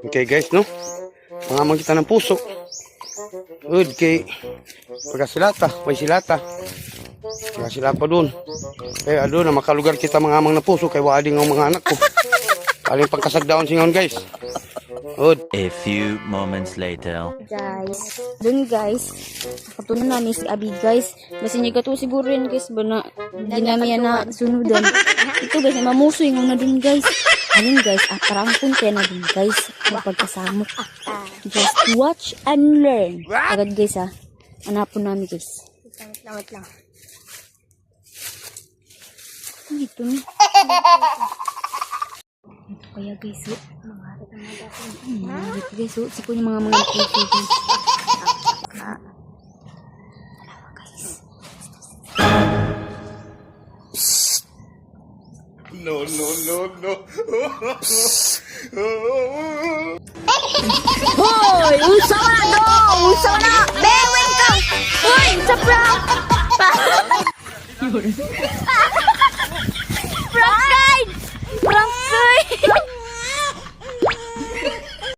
Okay guys, no? Pangamang kita ng puso. Good kay pagkasilata, may silata. Kaya sila pa dun. Kaya doon na makalugar kita mangamang na puso kay wading ang mga anak ko. Aling pagkasagdaon singon guys. Good. A few moments later. Guys, dun guys, nakatunan na ni si Abi guys. Kasi niya gato siguro yan guys, ba na ginamiya na sunudan. Ito guys, mamuso yung na dun guys. Alin guys, parang punte na dun guys. Magpagkasamok. Just watch and learn. Agad guys hanapon namin guys. Wait lang. Dito na. Ito kaya guys, dito guys, siko yung mga puso guys. No. Hoy! Usa mo na dong! Usa mo na! Bewin ka! Hoy! Sa prank!